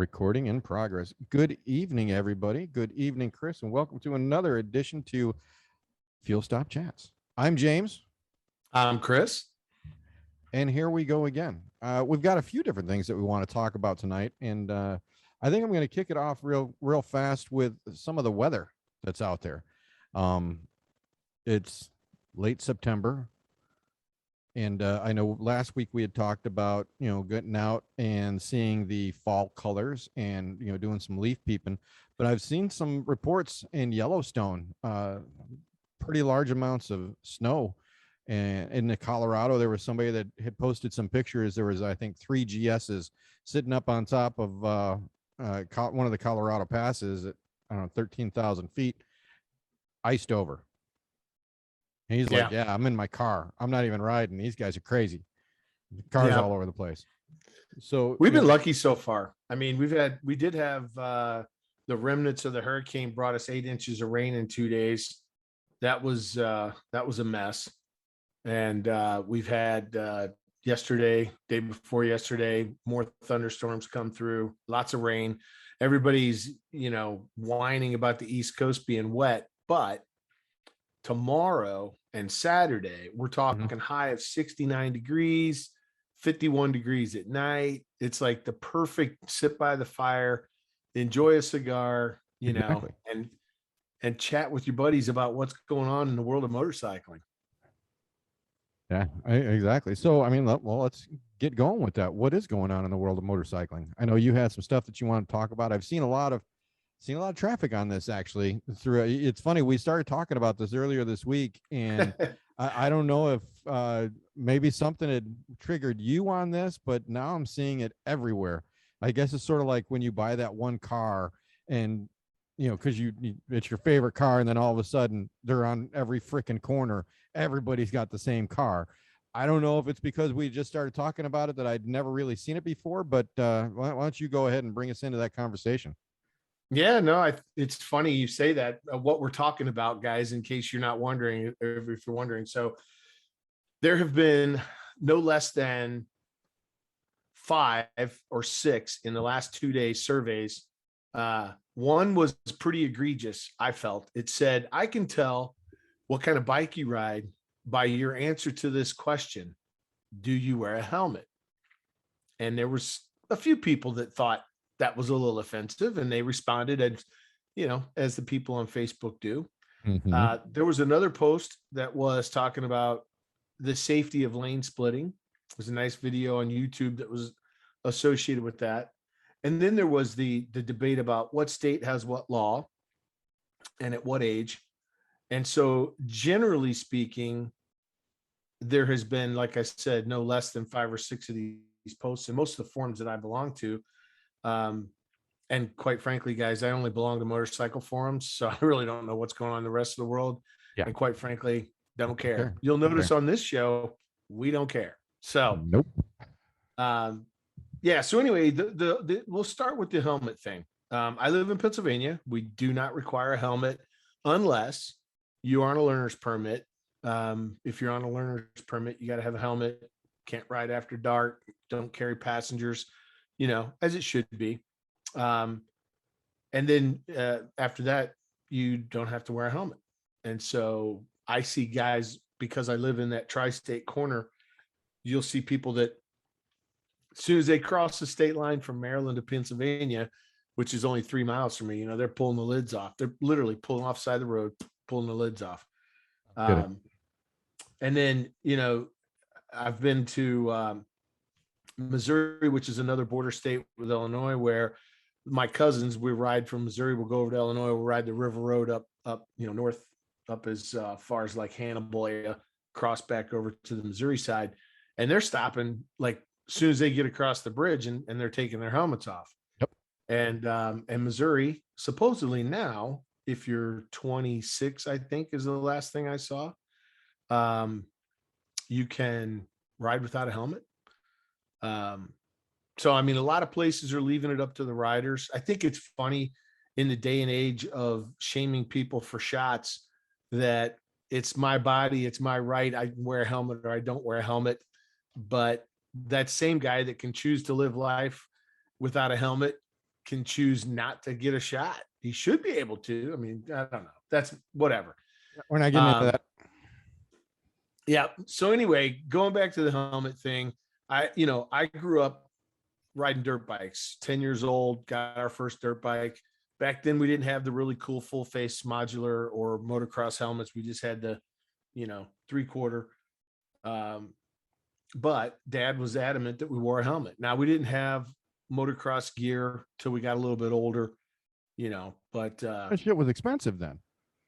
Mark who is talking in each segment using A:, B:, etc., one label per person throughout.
A: Recording in progress. Good evening, everybody. Good evening, Chris, and welcome to another edition to Fuel Stop Chats. I'm James.
B: I'm Chris.
A: And here we go again. We've got a few different things that we want to talk about tonight, and I think I'm going to kick it off real fast with some of the weather that's out there. It's late September. And I know last week we had talked about, getting out and seeing the fall colors and, doing some leaf peeping. But I've seen some reports in Yellowstone, pretty large amounts of snow. And in the Colorado, there was somebody that had posted some pictures. There was, I think, 3 GSs sitting up on top of one of the Colorado passes at, I don't know, 13,000 feet, iced over. And he's like, yeah, I'm in my car. I'm not even riding. These guys are crazy. The cars all over the place. So
B: we've been lucky so far. I mean, we did have the remnants of the hurricane brought us 8 inches of rain in 2 days. That was a mess. And we've had yesterday, day before yesterday, more thunderstorms come through, lots of rain. Everybody's, whining about the East Coast being wet, but tomorrow and Saturday, we're talking high of 69 degrees, 51 degrees at night. It's like the perfect sit by the fire, enjoy a cigar, and chat with your buddies about what's going on in the world of motorcycling.
A: Yeah, exactly. So, I mean, let's get going with that. What is going on in the world of motorcycling? I know you had some stuff that you want to talk about. I've seen a lot of traffic on this, actually. It's funny, we started talking about this earlier this week, and I don't know if maybe something had triggered you on this, but now I'm seeing it everywhere. I guess it's sort of like when you buy that one car and because it's your favorite car, and then all of a sudden they're on every freaking corner. Everybody's got the same car. I don't know if it's because we just started talking about it that I'd never really seen it before, but why don't you go ahead and bring us into that conversation?
B: Yeah, no, it's funny you say that, what we're talking about, guys, in case you're not wondering, or if you're wondering. So there have been no less than 5 or 6 in the last 2 days surveys. One was pretty egregious, I felt. It said, I can tell what kind of bike you ride by your answer to this question. Do you wear a helmet? And there was a few people that thought that was a little offensive, and they responded as the people on Facebook do. There was another post that was talking about the safety of lane splitting. There's a nice video on YouTube that was associated with that. And then there was the debate about what state has what law and at what age. And so generally speaking, there has been, like I said, no less than 5 or 6 of these posts in most of the forums that I belong to. And quite frankly, guys, I only belong to motorcycle forums, so I really don't know what's going on in the rest of the world. Yeah. And quite frankly, don't care. You'll notice on this show, we don't care. So,
A: nope.
B: Yeah. So anyway, we'll start with the helmet thing. I live in Pennsylvania. We do not require a helmet unless you are on a learner's permit. If you're on a learner's permit, you got to have a helmet. Can't ride after dark. Don't carry passengers, as it should be. And then after that, you don't have to wear a helmet. And so I see guys, because I live in that tri-state corner, you'll see people that as soon as they cross the state line from Maryland to Pennsylvania, which is only 3 miles from me, they're pulling the lids off. They're literally pulling off side of the road, pulling the lids off. And then, I've been to Missouri, which is another border state with Illinois, where my cousins, we ride from Missouri, we'll go over to Illinois, we'll ride the river road up, north, up as far as like Hannibal area, cross back over to the Missouri side. And they're stopping like as soon as they get across the bridge, and they're taking their helmets off.
A: Yep.
B: And Missouri, supposedly now, if you're 26, I think is the last thing I saw, you can ride without a helmet. So, I mean, a lot of places are leaving it up to the riders. I think it's funny in the day and age of shaming people for shots that it's my body, it's my right. I can wear a helmet or I don't wear a helmet. But that same guy that can choose to live life without a helmet can choose not to get a shot. He should be able to. I mean, I don't know. That's whatever.
A: We're not getting into
B: Um,
A: that.
B: yeah. So anyway, going back to the helmet thing, I grew up riding dirt bikes, 10 years old, got our first dirt bike. Back then we didn't have the really cool full face modular or motocross helmets. We just had the, 3/4. Um, but dad was adamant that we wore a helmet. Now we didn't have motocross gear till we got a little bit older, but
A: That shit was expensive then.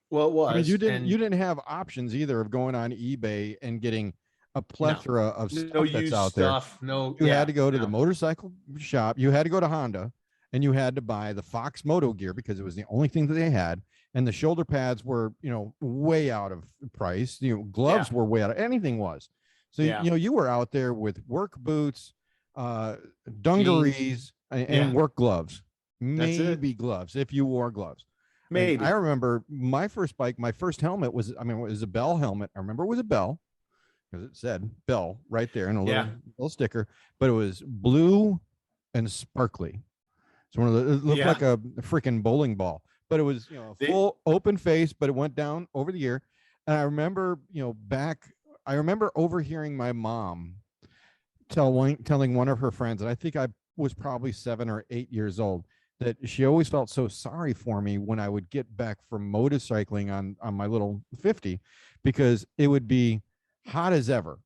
B: well, it
A: I mean,
B: was.
A: you
B: And
A: didn't have options either of going on eBay and getting a
B: no,
A: plethora of
B: no
A: stuff that's
B: used
A: out there.
B: stuff. No,
A: You had
B: yeah,
A: to go to the
B: no,
A: motorcycle shop. You had to go to Honda, and you had to buy the Fox Moto gear because it was the only thing that they had. And the shoulder pads were, way out of price.
B: yeah,
A: Gloves were way out of anything was. So
B: yeah.
A: you were out there with work boots, uh,
B: Jeans.
A: dungarees, and
B: Yeah,
A: work gloves,
B: that's it.
A: maybe gloves if you wore gloves. And I
B: Maybe.
A: remember my first bike, my first helmet was, it was a Bell helmet. I remember it was a Bell because it said Bell right there in a
B: Yeah,
A: little sticker, but it was blue and sparkly. It's one of the, it looked
B: yeah.
A: like a freaking bowling ball, but it was, a
B: They,
A: full open face, but it went down over the ear. And I remember, I remember overhearing my mom telling one of her friends, and I think I was probably 7 or 8 years old, that she always felt so sorry for me when I would get back from motorcycling on my little 50, because it would be hot as ever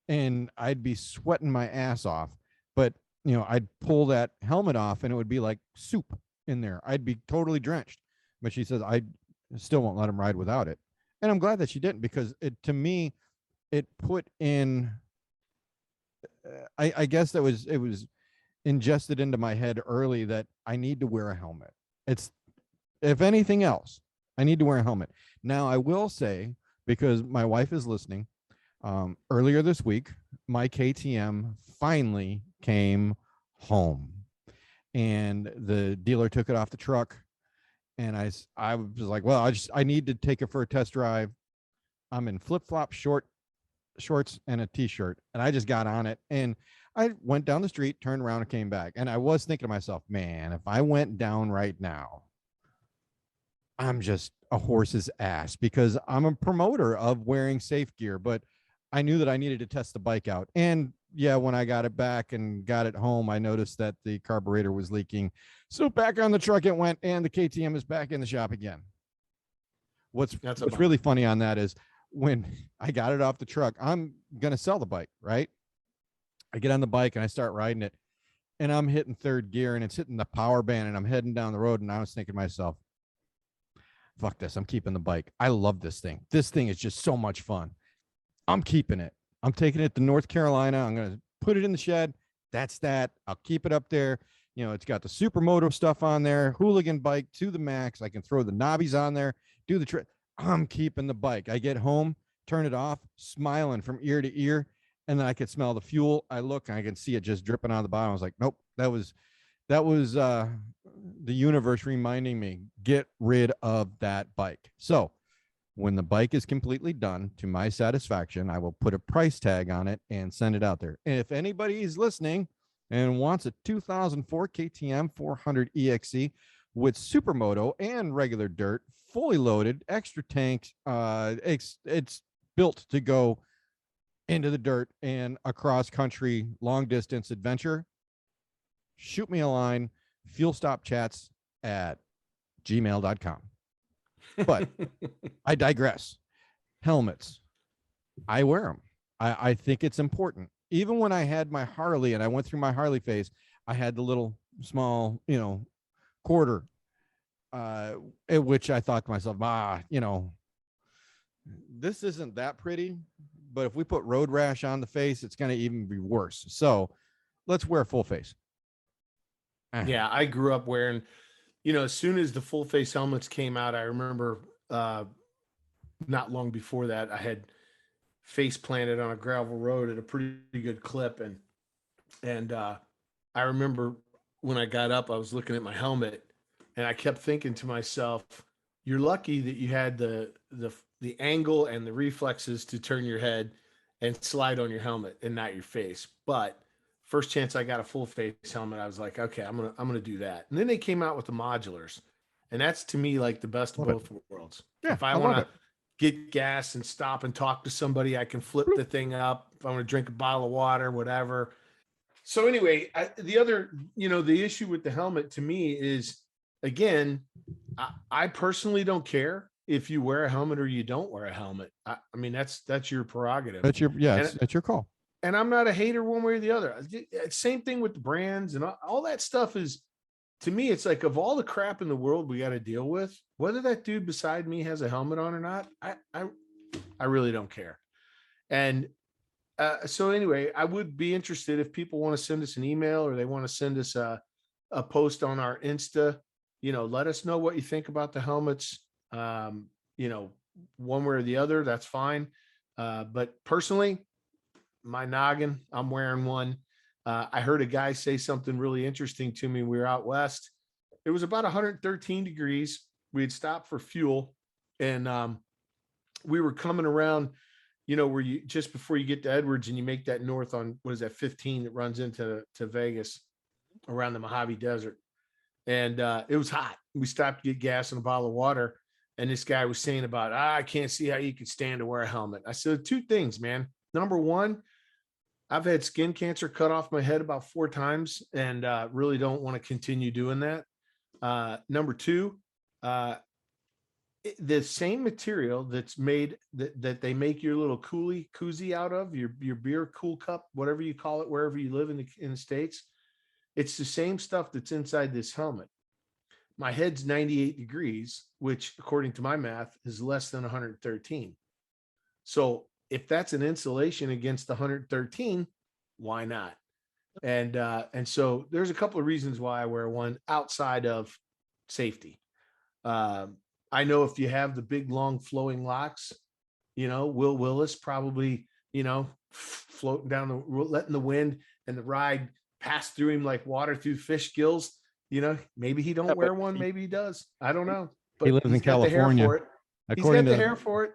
A: and I'd be sweating my ass off. But I'd pull that helmet off and it would be like soup in there. I'd be totally drenched. But she says I still won't let him ride without it. And I'm glad that she didn't, because to me it put in I guess that was it was ingested into my head early that I need to wear a helmet. It's, if anything else, I need to wear a helmet. Now I will say, because my wife is listening, earlier this week, my KTM finally came home, and the dealer took it off the truck. And I was like, well, I need to take it for a test drive. I'm in flip flop shorts and a t-shirt, and I just got on it and I went down the street, turned around, and came back. And I was thinking to myself, man, if I went down right now, I'm just a horse's ass, because I'm a promoter of wearing safe gear. But I knew that I needed to test the bike out. And yeah, when I got it back and got it home, I noticed that the carburetor was leaking. So back on the truck it went, and the KTM is back in the shop again. What's
B: that's a
A: what's really
B: bummer.
A: funny on that is, when I got it off the truck, I'm gonna sell the bike, right? I get on the bike and I start riding it, and I'm hitting third gear and it's hitting the power band, and I'm heading down the road, and I was thinking to myself, fuck this, I'm keeping the bike. I love this thing. This thing is just so much fun. I'm keeping it. I'm taking it to North Carolina. I'm going to put it in the shed. That's that. I'll keep it up there. It's got the supermoto stuff on there, hooligan bike to the max. I can throw the knobbies on there, do the trick. I'm keeping the bike. I get home, turn it off, smiling from ear to ear, and then I can smell the fuel. I look and I can see it just dripping on the bottom. I was like, nope, that was the universe reminding me, get rid of that bike. So when the bike is completely done to my satisfaction, I will put a price tag on it and send it out there. And if anybody is listening and wants a 2004 KTM 400 EXE with supermoto and regular dirt, fully loaded, extra tanks, it's built to go into the dirt and across country long distance adventure, shoot me a line, fuelstopchats@gmail.com. But I digress. Helmets, I wear them. I think it's important. Even when I had my Harley and I went through my Harley phase, I had the little small, quarter, at which I thought to myself, this isn't that pretty, but if we put road rash on the face, it's going to even be worse. So let's wear full face.
B: Yeah, I grew up wearing, as soon as the full face helmets came out, I remember not long before that, I had face planted on a gravel road at a pretty good clip. And I remember when I got up, I was looking at my helmet and I kept thinking to myself, you're lucky that you had the angle and the reflexes to turn your head and slide on your helmet and not your face. But First chance I got a full face helmet, I was like, okay, I'm gonna do that. And then they came out with the modulars, and that's to me like the best of
A: Love it.
B: both worlds.
A: Yeah,
B: If I
A: I
B: want
A: love
B: to
A: it.
B: get gas and stop and talk to somebody, I can flip the thing up. If I want to drink a bottle of water, whatever. So anyway, the other, the issue with the helmet to me is, again, I personally don't care if you wear a helmet or you don't wear a helmet. I mean, that's your prerogative.
A: That's your
B: And
A: it's your call.
B: and I'm not a hater one way or the other. Same thing with the brands and all that stuff is, to me, it's like, of all the crap in the world we got to deal with, whether that dude beside me has a helmet on or not, I really don't care. And so anyway, I would be interested if people want to send us an email or they want to send us a post on our Insta, let us know what you think about the helmets. One way or the other, that's fine. But personally, my noggin, I'm wearing one. I heard a guy say something really interesting to me. We were out west. It was about 113 degrees. We had stopped for fuel, and we were coming around, where you just before you get to Edwards and you make that north on, what is that, 15 that runs into Vegas around the Mojave Desert. And it was hot. We stopped to get gas and a bottle of water. And this guy was saying about, I can't see how you could stand to wear a helmet. I said, two things, man. Number one, I've had skin cancer cut off my head about 4 times and really don't want to continue doing that. Number two, the same material that's made that they make your little koozie out of, your beer cool cup, whatever you call it, wherever you live in the States, it's the same stuff that's inside this helmet. My head's 98 degrees, which according to my math is less than 113. So if that's an insulation against the 113, why not? And so there's a couple of reasons why I wear one outside of safety. I know if you have the big, long flowing locks, Will Willis probably, floating down letting the wind and the ride pass through him like water through fish gills. Maybe he don't wear one. Maybe he does. I don't know. But
A: he lives in California.
B: He's got the hair for it.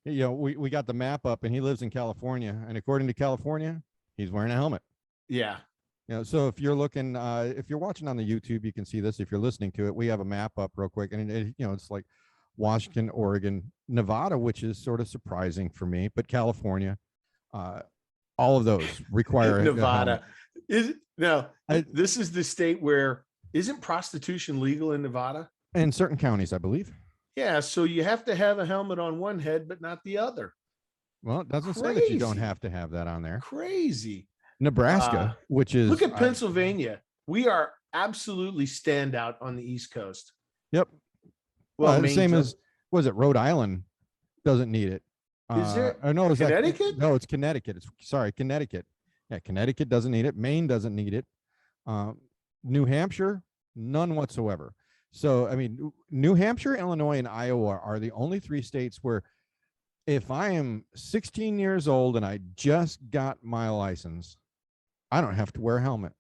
A: We got the map up, and he lives in California. And according to California, he's wearing a helmet.
B: Yeah.
A: So if you're looking, if you're watching on the YouTube, you can see this. If you're listening to it, we have a map up real quick, and it's like Washington, Oregon, Nevada, which is sort of surprising for me, but California, all of those require
B: Nevada. This is the state where isn't prostitution legal in Nevada?
A: In certain counties, I believe.
B: Yeah, so you have to have a helmet on one head, but not the other.
A: Well, it doesn't say that you don't have to have that on there.
B: Crazy.
A: Nebraska, which is,
B: look at Pennsylvania. We are absolutely standout on the East Coast.
A: Yep. Well, the same as, was it Rhode Island doesn't need it.
B: Is it?
A: No, is
B: Connecticut?
A: No, it's Connecticut. Connecticut. Yeah, Connecticut doesn't need it. Maine doesn't need it. New Hampshire, none whatsoever. So, I mean, New Hampshire, Illinois, and Iowa are the only 3 states where if I am 16 years old and I just got my license, I don't have to wear a helmet.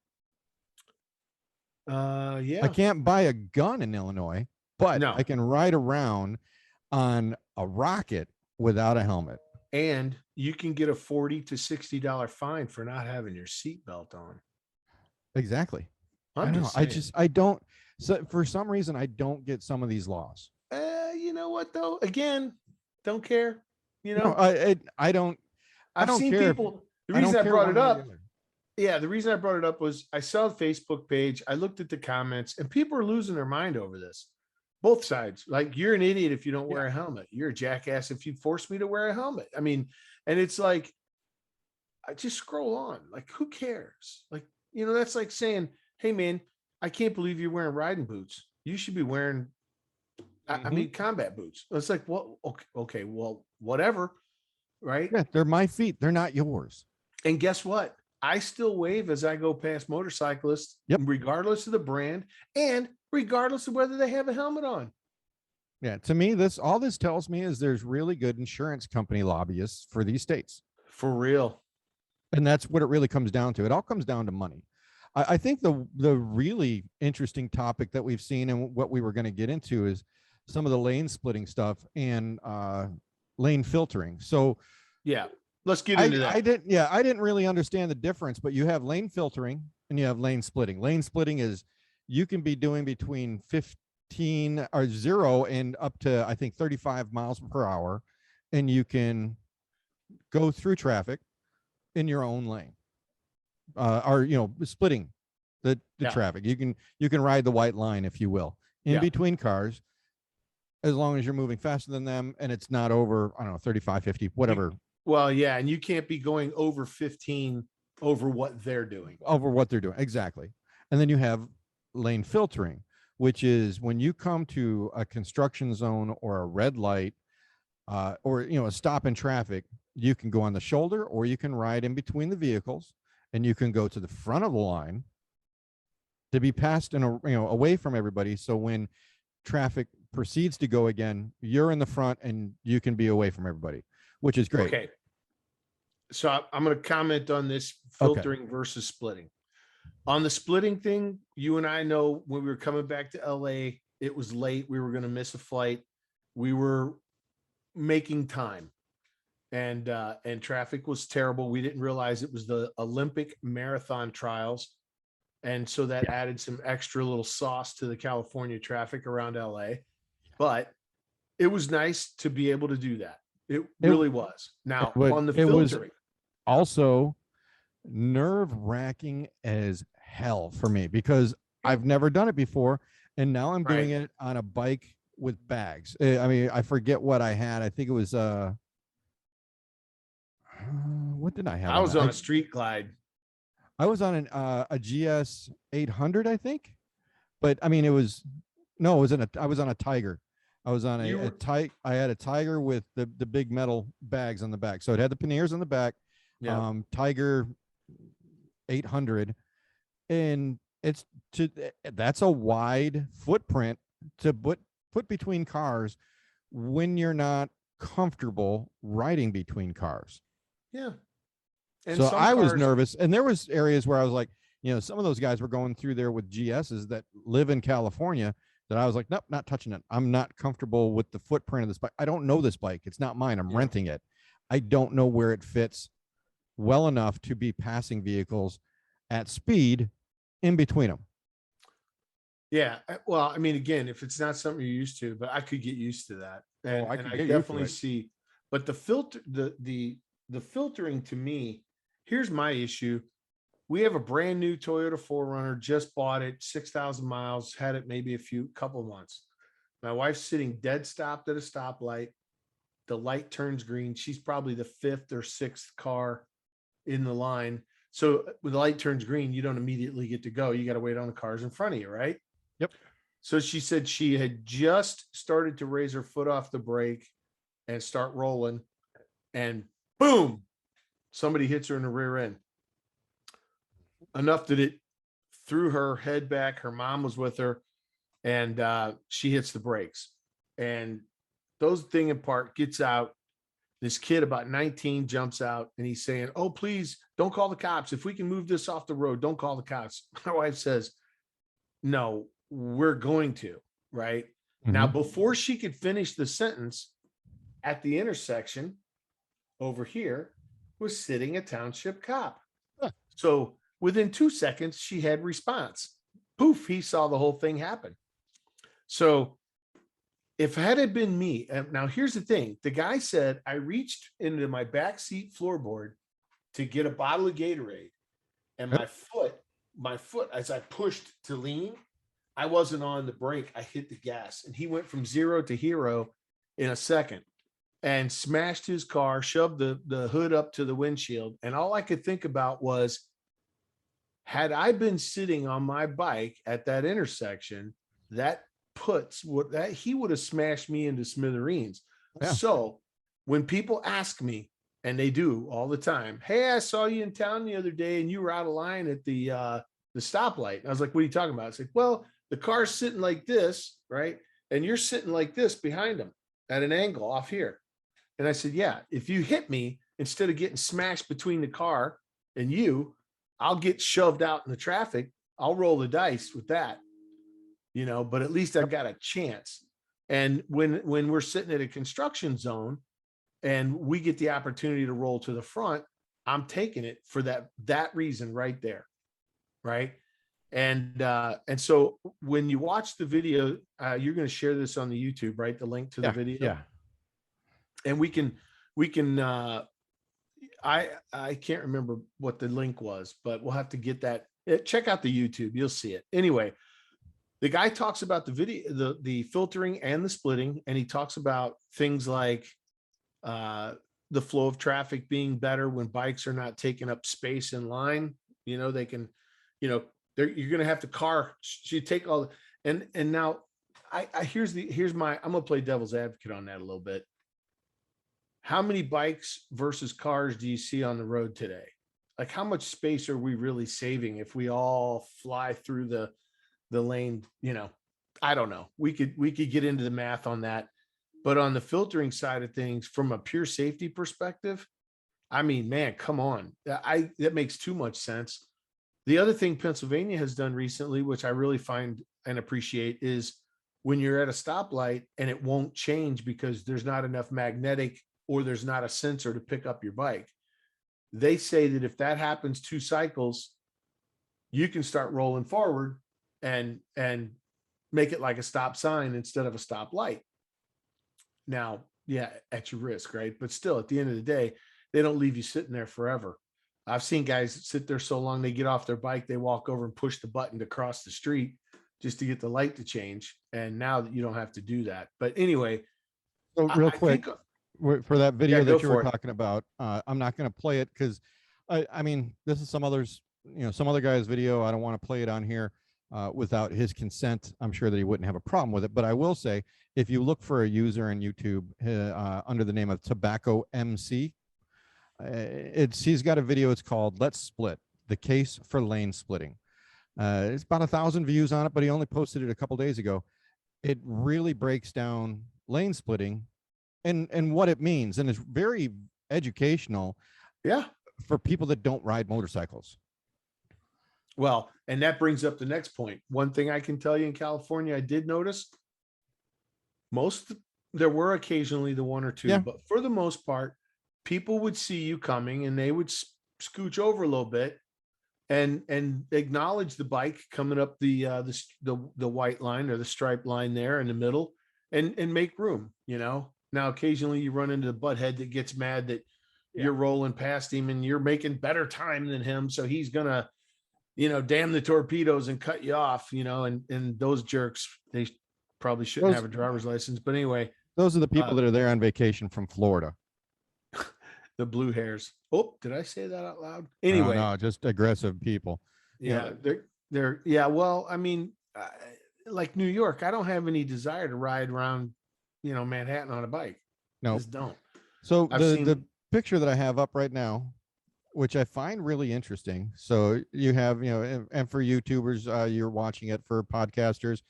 B: Yeah.
A: I can't buy a gun in Illinois, but I can ride around on a rocket without a helmet.
B: And you can get a $40 to $60 fine for not having your seatbelt on.
A: Exactly.
B: I
A: don't. So for some reason, I don't get some of these laws.
B: You know what though? Again, don't care.
A: I don't.
B: I've seen
A: care
B: people. The reason I brought it up. Yeah, the reason I brought it up was I saw the Facebook page. I looked at the comments, and people are losing their mind over this. Both sides. Like, you're an idiot if you don't wear a helmet. You're a jackass if you force me to wear a helmet. I mean, and it's like, I just scroll on. Like, who cares? Like, that's like saying, hey, man, I can't believe you're wearing riding boots. You should be wearing, I mean, combat boots. It's like, well, okay, well, whatever, right?
A: Yeah, they're my feet. They're not yours.
B: And guess what? I still wave as I go past motorcyclists, regardless of the brand and regardless of whether they have a helmet on.
A: Yeah, to me, all this tells me is there's really good insurance company lobbyists for these states.
B: For real.
A: And that's what it really comes down to. It all comes down to money. I think the really interesting topic that we've seen and what we were going to get into is some of the lane splitting stuff and lane filtering. So
B: let's get into that.
A: I didn't really understand the difference, but you have lane filtering and you have lane splitting. Lane splitting is you can be doing between 15 or 0 and up to, I think, 35 miles per hour, and you can go through traffic in your own lane, or splitting the
B: Yeah.
A: traffic. You can ride the white line, if you will, in
B: Yeah.
A: between cars, as long as you're moving faster than them and it's not over, I don't know, 35, 50, whatever,
B: Well, yeah, and you can't be going over 15 over what they're doing.
A: over what they're doing. Exactly. And then you have lane filtering, which is when you come to a construction zone or a red light, or a stop in traffic, you can go on the shoulder or you can ride in between the vehicles, and you can go to the front of the line to be passed and away from everybody. So when traffic proceeds to go again, you're in the front and you can be away from everybody, which is great.
B: Okay. So I'm going to comment on this filtering versus splitting. On the splitting thing, you and I know when we were coming back to LA, it was late. We were going to miss a flight. We were making time, and traffic was terrible. We didn't realize it was the Olympic marathon trials. And so that added some extra little sauce to the California traffic around LA. But it was nice to be able to do that. It really was. Now, on the filtering,
A: also nerve wracking as hell for me, because I've never done it before. And now I'm doing it on a bike with bags. I mean, I forget what I had. I think it was, what did I have?
B: I was on a street glide.
A: I was on a GS 800, I think. But I mean, I was on a Tiger. I was on I had a Tiger with the big metal bags on the back. So it had the panniers on the back.
B: Yeah.
A: Tiger 800, and that's a wide footprint to put between cars when you're not comfortable riding between cars.
B: Yeah. And
A: so I was nervous, and there was areas where I was like, some of those guys were going through there with GSs that live in California, that I was like, nope, not touching it. I'm not comfortable with the footprint of this bike. I don't know this bike. It's not mine. I'm renting it. I don't know where it fits well enough to be passing vehicles at speed in between them.
B: Yeah. Well, I mean, again, if it's not something you're used to, but I could get used to that. And I definitely see, but the filter, the filtering, to me, here's my issue. We have a brand new Toyota 4Runner, just bought it, 6,000 miles, had it maybe couple months. My wife's sitting dead stopped at a stoplight. The light turns green. She's probably the 5th or 6th car in the line. So when the light turns green, you don't immediately get to go. You got to wait on the cars in front of you, right?
A: Yep.
B: So she said she had just started to raise her foot off the brake and start rolling, and boom, somebody hits her in the rear end. Enough that it threw her head back. Her mom was with her, and she hits the brakes. And those thing apart, gets out. This kid about 19 jumps out, and he's saying, "Oh, please don't call the cops. If we can move this off the road, don't call the cops." My wife says, "No, we're going to." Right. Mm-hmm. Now, before she could finish the sentence, at the intersection over here was sitting a township cop. Huh. So within 2 seconds, she had response. Poof, he saw the whole thing happen. So if it had been me, now here's the thing. The guy said, I reached into my backseat floorboard to get a bottle of Gatorade, and my foot, as I pushed to lean, I wasn't on the brake. I hit the gas, and he went from 0 to hero in a second and smashed his car, shoved the hood up to the windshield. And all I could think about was, had I been sitting on my bike at that intersection, he would have smashed me into smithereens. Yeah. So when people ask me, and they do all the time, "Hey, I saw you in town the other day and you were out of line at the stoplight." And I was like, "What are you talking about?" It's like, "Well, the car's sitting like this, right? And you're sitting like this behind them at an angle off here." And I said, "Yeah, if you hit me, instead of getting smashed between the car and you, I'll get shoved out in the traffic. I'll roll the dice with that, but at least I've got a chance." And when we're sitting at a construction zone, and we get the opportunity to roll to the front, I'm taking it for that reason right there. Right. And so when you watch the video, you're going to share this on the YouTube, right? The link to the
A: Yeah,
B: video.
A: yeah.
B: And we can I can't remember what the link was, but we'll have to get that. Check out the YouTube, you'll see it. Anyway, the guy talks about the video, the filtering and the splitting, and he talks about things like uh the flow of traffic being better when bikes are not taking up space in line. They can, you know, you're gonna have to car, you take all, and now here's my, I'm gonna play devil's advocate on that a little bit. How many bikes versus cars do you see on the road today? Like, how much space are we really saving if we all fly through the lane? I don't know. We could get into the math on that. But on the filtering side of things, from a pure safety perspective, I mean, man, come on. That makes too much sense. The other thing Pennsylvania has done recently, which I really find and appreciate, is when you're at a stoplight and it won't change because there's not enough magnetic or there's not a sensor to pick up your bike. They say that if that happens 2 cycles, you can start rolling forward and make it like a stop sign instead of a stop light. Now, yeah, at your risk, right? But still, at the end of the day, they don't leave you sitting there forever. I've seen guys sit there so long, they get off their bike, they walk over and push the button to cross the street just to get the light to change. And now that you don't have to do that. But anyway,
A: So real
B: I
A: quick,
B: think,
A: for that
B: yeah,
A: video
B: go
A: that you were
B: for it.
A: talking about, I'm not going to play it because I mean, this is some some other guy's video. I don't want to play it on here without his consent. I'm sure that he wouldn't have a problem with it. But I will say, if you look for a user in YouTube under the name of Tobacco MC, he's got a video. It's called "Let's Split: The Case for Lane Splitting." It's about 1,000 views on it, but he only posted it a couple days ago. It really breaks down lane splitting and what it means, and it's very educational
B: Yeah.
A: for people that don't ride motorcycles.
B: Well, and that brings up the next point. One thing I can tell you in California, I did notice most, there were occasionally the one or two,
A: Yeah.
B: but for the most part, people would see you coming and they would scooch over a little bit and acknowledge the bike coming up the white line or the stripe line there in the middle and make room. Now occasionally you run into the butthead that gets mad that you're rolling past him and you're making better time than him, so he's gonna damn the torpedoes and cut you off. And those jerks, they probably shouldn't
A: Those
B: have a driver's license. But anyway,
A: those are the
B: uh,
A: people that are there on vacation from Florida.
B: the blue hairs. Oh, did I say that out loud?
A: No,
B: Anyway,
A: no, just aggressive people.
B: yeah, they're yeah. Well, I mean, like New York, I don't have any desire to ride around, Manhattan on a bike.
A: No.
B: Just don't.
A: So
B: I've
A: the
B: seen.
A: picture that I have up right now, which I find really interesting. So you have, and for YouTubers, you're watching it. For podcasters,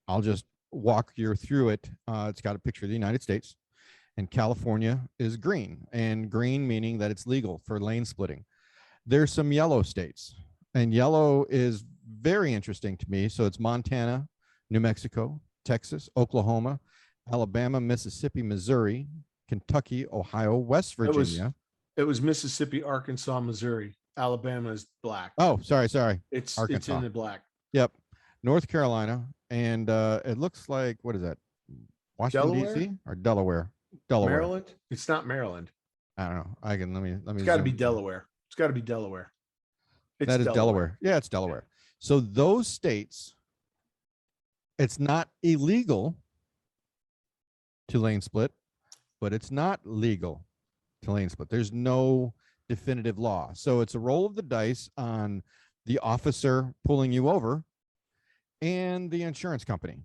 A: I'll just walk you through it. It's got a picture of the United States, and California is green, and green meaning that it's legal for lane splitting. There's some yellow states, and yellow is very interesting to me. So it's Montana, New Mexico, Texas, Oklahoma, Alabama, Mississippi, Missouri, Kentucky, Ohio, West Virginia.
B: It was Mississippi, Arkansas, Missouri. Alabama is black.
A: Oh, sorry.
B: It's
A: Arkansas.
B: in the black.
A: Yep. North Carolina. And it looks like, what is that? Washington,
B: Delaware?
A: D.C. or Delaware? Delaware.
B: Maryland? It's not Maryland.
A: I don't know. Let me
B: It's got to be
A: zoom.
B: Delaware. It's got to be Delaware.
A: That is Delaware. Yeah, it's Delaware. So those states, it's not illegal to lane split, but it's not legal to lane split. There's no definitive law. So it's a roll of the dice on the officer pulling you over and the insurance company.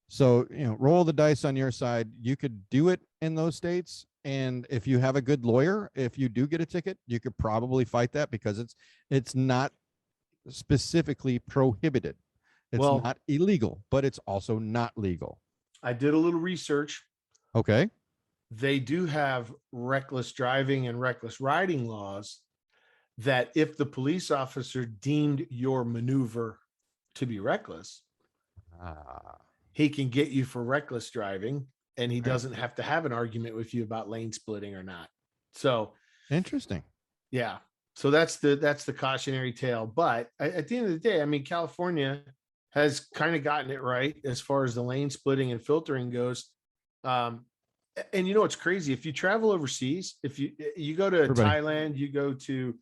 A: So, roll the dice on your side. You could do it in those states. And if you have a good lawyer, if you do get a ticket, you could probably fight that because it's not specifically prohibited. It's not illegal, but it's also not legal.
B: I did a little research.
A: Okay.
B: They do have reckless driving and reckless riding laws that if the police officer deemed your maneuver to be reckless, he can get you for reckless driving. and he
A: Okay.
B: doesn't have to have an argument with you about lane splitting or not. So
A: Interesting.
B: yeah. So that's the cautionary tale. But at the end of the day, I mean, California has kind of gotten it right as far as the lane splitting and filtering goes. Um, and you know what's crazy? If you travel overseas, if you go to
A: Everybody,
B: Thailand, you go to,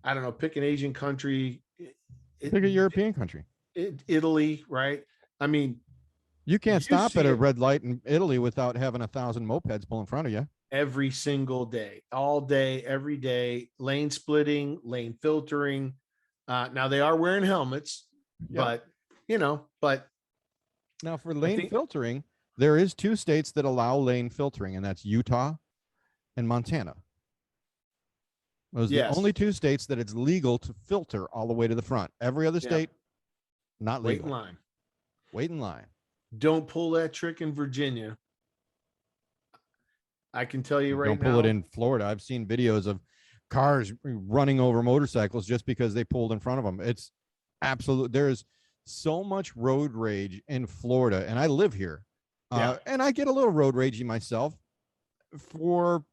B: I don't know, pick an Asian country, it,
A: pick a European country.
B: Italy, right? I mean,
A: You can't
B: you
A: stop
B: see
A: at a
B: it
A: red light in Italy without having 1,000 mopeds pull in front of you.
B: every single day, all day, every day, lane splitting, lane filtering. Now they are wearing helmets,
A: Yep.
B: but you know, but
A: Now for
B: I
A: lane
B: think,
A: filtering, there is 2 states that allow lane filtering, and that's Utah and Montana. Those are the
B: yes,
A: only 2 states that it's legal to filter all the way to the front. Every other
B: yeah,
A: state, not
B: wait in
A: legal.
B: line.
A: Wait in line.
B: Don't pull that trick in Virginia. I can tell you right
A: Don't pull it
B: now.
A: in Florida. I've seen videos of cars running over motorcycles just because they pulled in front of them. It's absolute. There is so much road rage in Florida, and I live here.
B: Yeah,
A: And I get a little road ragey myself for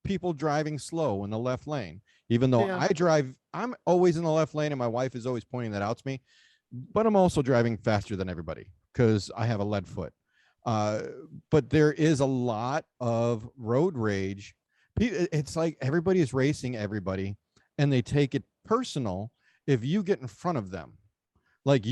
A: people driving slow in the left lane. Even though
B: yeah,
A: I'm always in the left lane, and my wife is always pointing that out to me. But I'm also driving faster than everybody because I have a lead foot. Uh, but there is a lot of road rage. It's like everybody is racing everybody, and they take it personal if you get in front of them. Like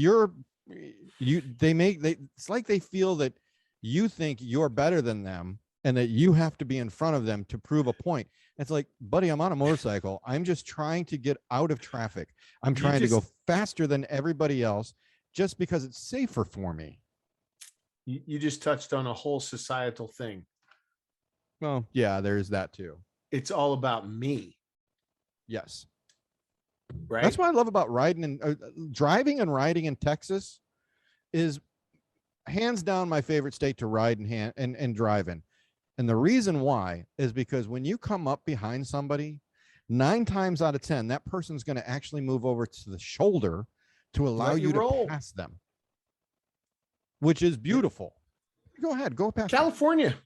A: it's like they feel that you think you're better than them and that you have to be in front of them to prove a point. It's like, buddy, I'm on a motorcycle. I'm just trying to get out of traffic. I'm
B: you
A: trying to go
B: just
A: faster than everybody else just because it's safer for me.
B: you just touched on a whole societal thing.
A: Well, yeah, there's that too.
B: It's all about me,
A: Yes. That's
B: right?
A: what I love about riding and driving and riding in Texas is hands down my favorite state to ride and drive in. And the reason why is because when you come up behind somebody, 9 times out of 10, that person's going to actually move over to the shoulder to allow
B: Let you
A: you to
B: roll.
A: pass them, which is
B: Yeah.
A: beautiful. Go ahead, go past me.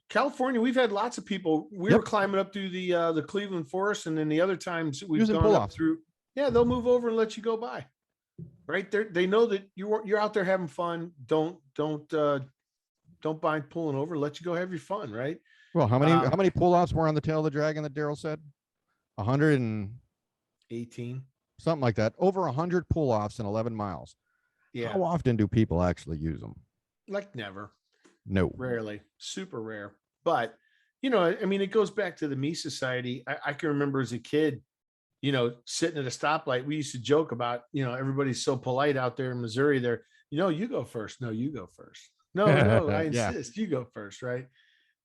B: California, we've had lots of people. We
A: Yep.
B: were climbing up through the Cleveland forest, and then the other times we've
A: Using
B: gone up
A: pull-offs.
B: through, yeah, they'll move over and let you go by. Right there, they know that you're out there having fun. Don't mind pulling over. Let you go have your fun, right?
A: Well, how
B: Um,
A: many pull-offs were on the tail of the dragon that Daryl said? 100 and
B: 18.
A: something like that. Over 100 pull-offs in 11 miles.
B: Yeah,
A: How often do people actually use them?
B: like never,
A: No.
B: rarely, super rare. But you know, I mean, it goes back to the me society. I can remember as a kid, you know, sitting at a stoplight, we used to joke about, you know, everybody's so polite out there in Missouri. They're, you know, you go first. No, you go first. No, no, I
A: Yeah.
B: insist. You go first, right?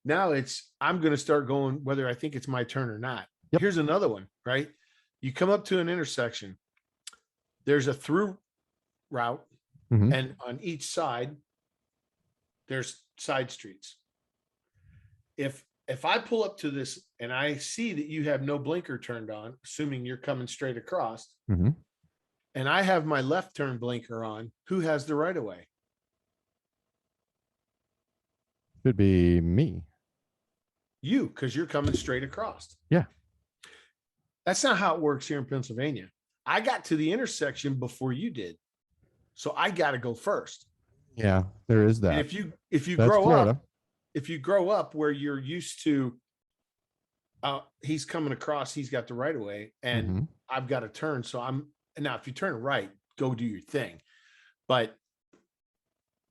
B: Now it's, I'm going to start going, whether I think it's my turn or not.
A: Yep.
B: Here's another one, right? You come up to an intersection, there's a through route,
A: Mhm.
B: and on each side, there's side streets. If I pull up to this and I see that you have no blinker turned on, assuming you're coming straight across,
A: Mhm.
B: and I have my left turn blinker on, who has the right of way?
A: Should be me.
B: You, because you're coming straight across.
A: Yeah.
B: That's not how it works here in Pennsylvania. I got to the intersection before you did. So I got to go first.
A: Yeah, there is
B: And
A: that.
B: if you
A: That's
B: grow
A: Florida.
B: up, if you grow up where you're used to he's coming across, he's got the right of way, and
A: Mhm.
B: I've got to turn. So I'm now if you turn right, go do your thing. But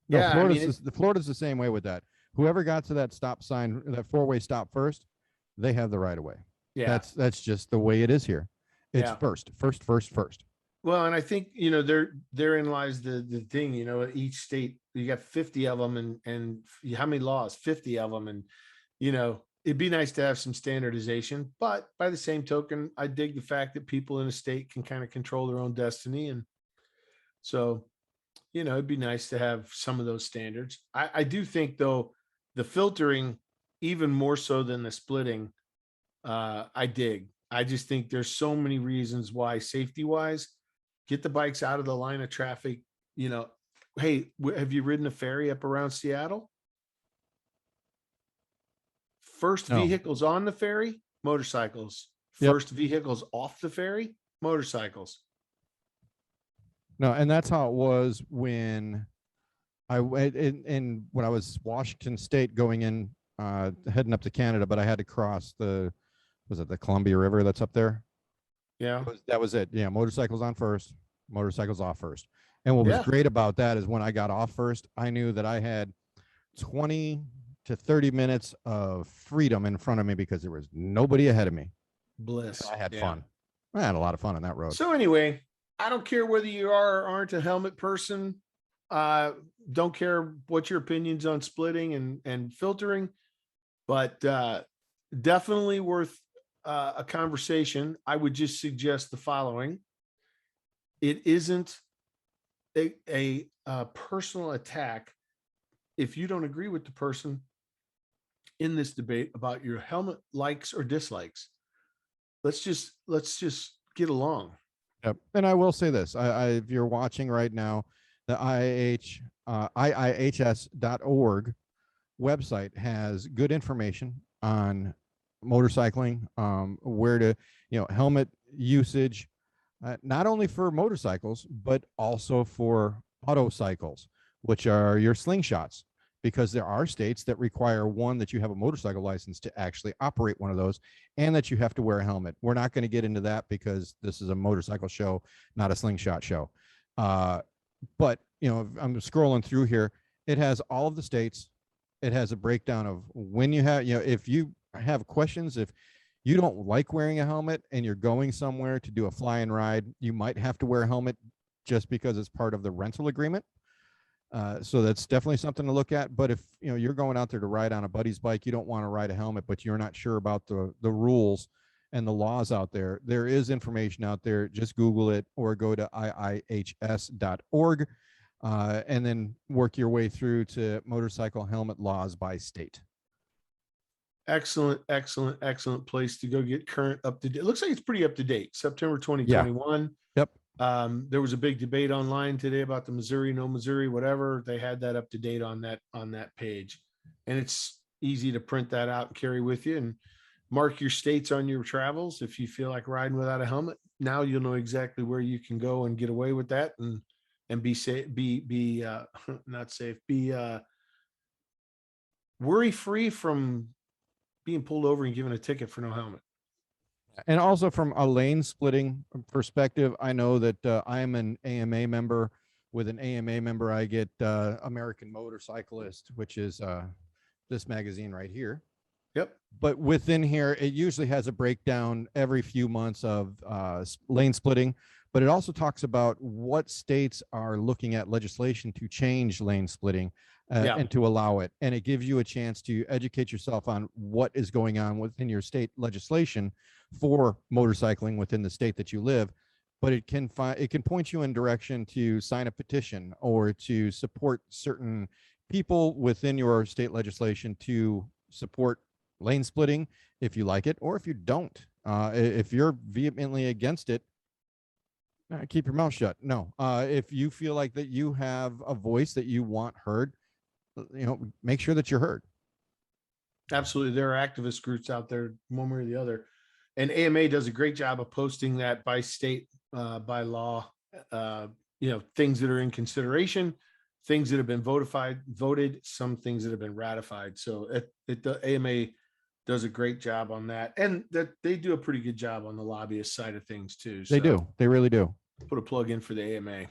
A: No,
B: yeah, I mean,
A: Florida's the same way with that. Whoever got to that stop sign, that four-way stop first, they have the right of way.
B: yeah,
A: That's just the way it is here. It's
B: yeah.
A: first.
B: Well, and I think, you know, therein lies the thing, you know, each state, you got 50 of them, and how many laws? 50 of them. And, you know, it'd be nice to have some standardization, but by the same token, I dig the fact that people in a state can kind of control their own destiny. And so, you know, it'd be nice to have some of those standards. I do think though, the filtering, even more so than the splitting, I dig. I just think there's so many reasons why, safety wise, get the bikes out of the line of traffic. You know, hey, have you ridden a ferry up around Seattle? First
A: No.
B: vehicles on the ferry, motorcycles.
A: Yep.
B: First vehicles off the ferry, motorcycles.
A: No, and that's how it was when I went in when I was Washington State going in, heading up to Canada, but I had to cross was it the Columbia River that's up there?
B: Yeah.
A: That was it. Yeah, motorcycles on first, motorcycles off first. And what was
B: Yeah.
A: great about that is when I got off first, I knew that I had 20 to 30 minutes of freedom in front of me because there was nobody ahead of me.
B: Bliss.
A: I had
B: Yeah.
A: fun. I had a lot of fun on that road.
B: So anyway, I don't care whether you are or aren't a helmet person. Don't care what your opinions on splitting and filtering, but definitely worth a conversation. I would just suggest the following. It isn't a personal attack if you don't agree with the person in this debate about your helmet likes or dislikes. Let's just get along.
A: Yep. And I will say this, if you're watching right now, the IIHS.org website has good information on motorcycling, where to, helmet usage, not only for motorcycles, but also for autocycles, which are your slingshots, because there are states that require one, that you have a motorcycle license to actually operate one of those, and that you have to wear a helmet. We're not going to get into that because this is a motorcycle show, not a slingshot show. But, I'm scrolling through here. It has all of the states. It has a breakdown of when you have, if you have questions, if you don't like wearing a helmet and you're going somewhere to do a fly and ride, you might have to wear a helmet just because it's part of the rental agreement. So that's definitely something to look at. But if you're going out there to ride on a buddy's bike, you don't want to ride a helmet, but you're not sure about the rules and the laws out there, there is information out there. Just Google it or go to IIHS.org, and then work your way through to motorcycle helmet laws by state.
B: Excellent place to go get current, up to date. It looks like it's pretty up to date. September 2021.
A: Yep.
B: There was a big debate online today about the Missouri, no Missouri, whatever. They had that up to date on that page, and it's easy to print that out and carry with you and mark your states on your travels. If you feel like riding without a helmet, now you'll know exactly where you can go and get away with that and be safe, not safe, be worry free from being pulled over and given a ticket for no helmet.
A: And also from a lane splitting perspective, I know that I'm an AMA member. With an AMA member, I get American Motorcyclist, which is this magazine right here.
B: Yep.
A: But within here, it usually has a breakdown every few months of lane splitting. But it also talks about what states are looking at legislation to change lane splitting and to allow it. And it gives you a chance to educate yourself on what is going on within your state legislation for motorcycling within the state that you live. But it can point you in direction to sign a petition or to support certain people within your state legislation to support lane splitting if you like it, or if you don't. If you're vehemently against it, keep your mouth shut. No. If you feel like that you have a voice that you want heard, make sure that you're heard.
B: Absolutely. There are activist groups out there, one way or the other. And AMA does a great job of posting that by state, by law, things that are in consideration, things that have been voted, some things that have been ratified. So the AMA does a great job on that. And that they do a pretty good job on the lobbyist side of things too.
A: They do. They really do.
B: Put a plug in for the AMA.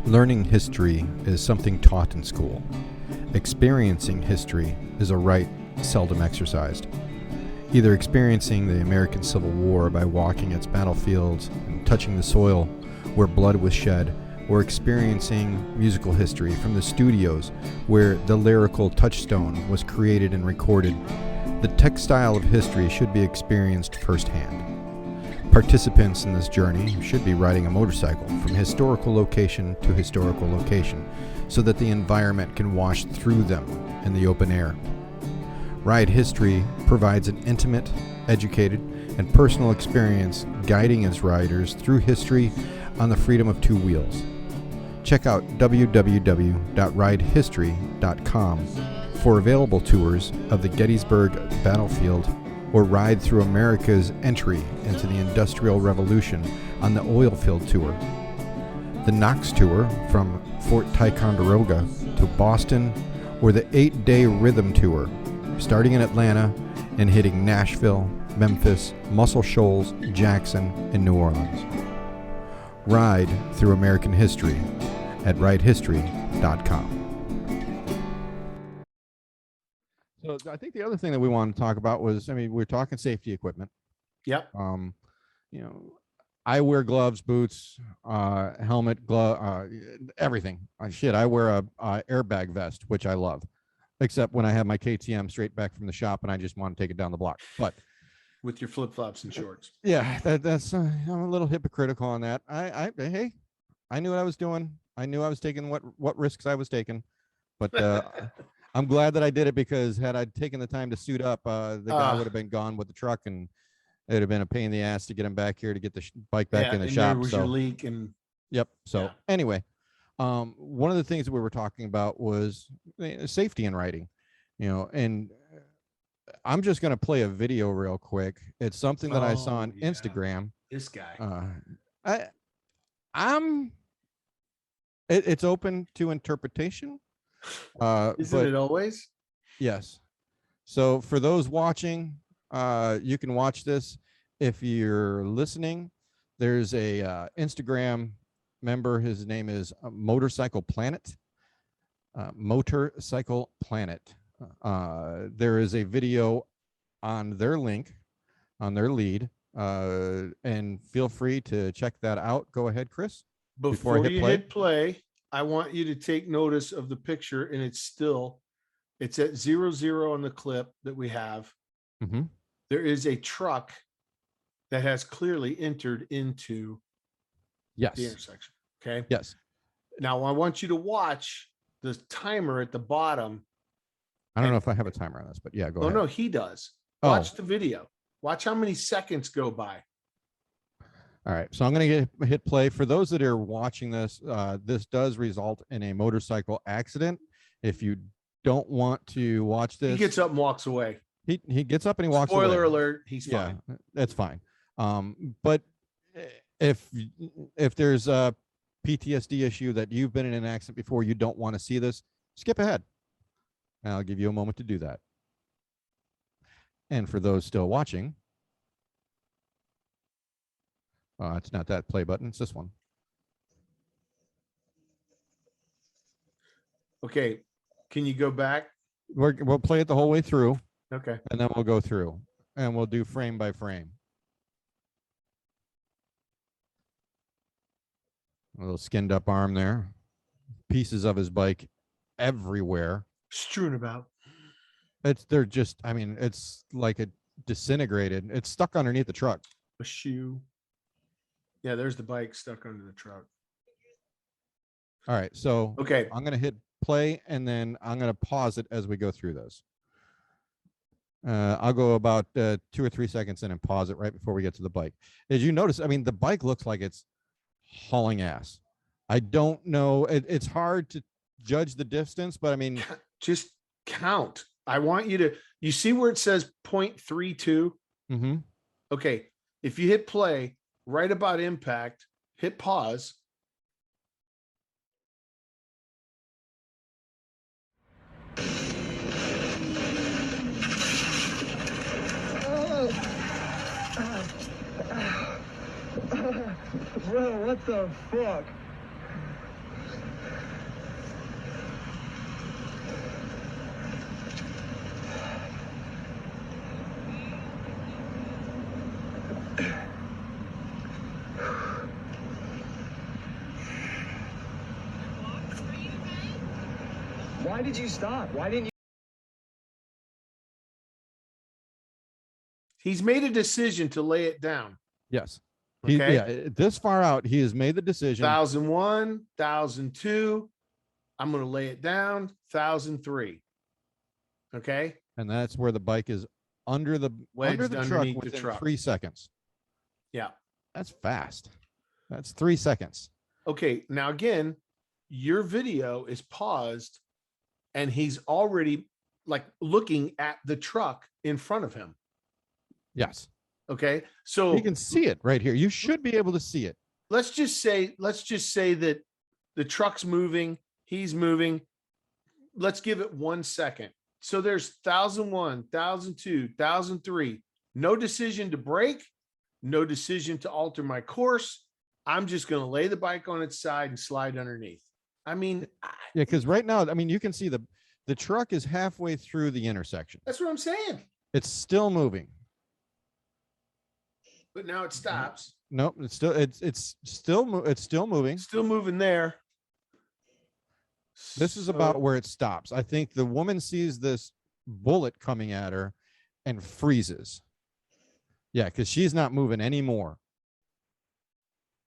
A: Learning history is something taught in school. Experiencing history is a right seldom exercised. Either experiencing the American Civil War by walking its battlefields and touching the soil where blood was shed, or experiencing musical history from the studios where the lyrical touchstone was created and recorded, the textile of history should be experienced firsthand. Participants in this journey should be riding a motorcycle from historical location to historical location so that the environment can wash through them in the open air. Ride History provides an intimate, educated, and personal experience guiding its riders through history on the freedom of two wheels. check out www.ridehistory.com for available tours of the Gettysburg Battlefield or ride through America's entry into the Industrial Revolution on the Oilfield Tour. The Knox Tour from Fort Ticonderoga to Boston, or the 8-day Rhythm Tour starting in Atlanta and hitting Nashville, Memphis, Muscle Shoals, Jackson, and New Orleans. Ride through American history at ridehistory.com. So I think the other thing that we want to talk about was, we're talking safety equipment.
B: Yep.
A: I wear gloves, boots, helmet, glove, everything. I wear a airbag vest, which I love, except when I have my KTM straight back from the shop and I just want to take it down the block. But
B: with your flip flops and shorts.
A: Yeah, that's I'm a little hypocritical on that. Hey, I knew what I was doing. I knew I was taking what risks I was taking, but I'm glad that I did it, because had I taken the time to suit up, the guy would have been gone with the truck, and it'd have been a pain in the ass to get him back here to get the bike back in the shop.
B: There was your leak, and
A: yep. So anyway, one of the things that we were talking about was safety in riding, and I'm just going to play a video real quick. It's something that I saw on Instagram.
B: This guy.
A: It's open to interpretation.
B: Isn't it always?
A: Yes. So for those watching, you can watch this. If you're listening, there's a Instagram member. His name is Motorcycle Planet. Motorcycle Planet. There is a video on their link, on their lead, and feel free to check that out. Go ahead, Chris.
B: Before you hit play, I want you to take notice of the picture, and it's at 0-0 on the clip that we have.
A: Mm-hmm.
B: There is a truck that has clearly entered into the intersection. Okay.
A: Yes.
B: Now I want you to watch the timer at the bottom.
A: I don't know if I have a timer on this, but yeah, go ahead.
B: Oh, no, he does. Watch the video. Watch how many seconds go by.
A: All right. So I'm going to hit play. For those that are watching this, this does result in a motorcycle accident. If you don't want to watch this.
B: He gets up and walks away.
A: He gets up and he walks away.
B: Spoiler alert. He's fine.
A: Yeah, that's fine. But if there's a PTSD issue that you've been in an accident before, you don't want to see this, skip ahead. And I'll give you a moment to do that. And for those still watching, it's not that play button, it's this one.
B: Okay. Can you go back?
A: We'll play it the whole way through.
B: Okay.
A: And then we'll go through and we'll do frame by frame. A little skinned up arm there. Pieces of his bike everywhere.
B: Strewn about.
A: They're just, it's like it disintegrated. It's stuck underneath the truck.
B: A shoe. Yeah, there's the bike stuck under the truck.
A: All right. So
B: okay,
A: I'm going to hit play, and then I'm going to pause it as we go through this. I'll go about 2 or 3 seconds in and pause it right before we get to the bike. As you notice, the bike looks like it's hauling ass. I don't know. It's hard to judge the distance, but
B: just count. I want you to, you see where it says 0.32?
A: Mm-hmm.
B: Okay. If you hit play right about impact, hit pause.
C: Bro, what the fuck? Why did you stop? Why didn't you?
B: He's made a decision to lay it down.
A: Yes.
B: Okay.
A: This far out, he has made the decision.
B: 1001, 1002. I'm going to lay it down. 1003. Okay.
A: And that's where the bike is under the truck within 3 seconds.
B: Yeah.
A: That's fast. That's 3 seconds.
B: Okay. Now, again, your video is paused and he's already like looking at the truck in front of him.
A: Yes.
B: Okay. So
A: You can see it right here. You should be able to see it.
B: let's just say that the truck's moving, he's moving. Let's give it 1 second. So there's 1001, 1002, 1003. No decision to brake, no decision to alter my course. I'm just going to lay the bike on its side and slide underneath. I mean,
A: Yeah, because right now, I mean, you can see the truck is halfway through the intersection.
B: that's what I'm saying.
A: It's still moving.
B: But now it stops.
A: Nope, it's still moving.
B: Still moving there.
A: This is
B: So-
A: about where it stops. I think the woman sees this bullet coming at her and freezes. Yeah, because she's not moving anymore.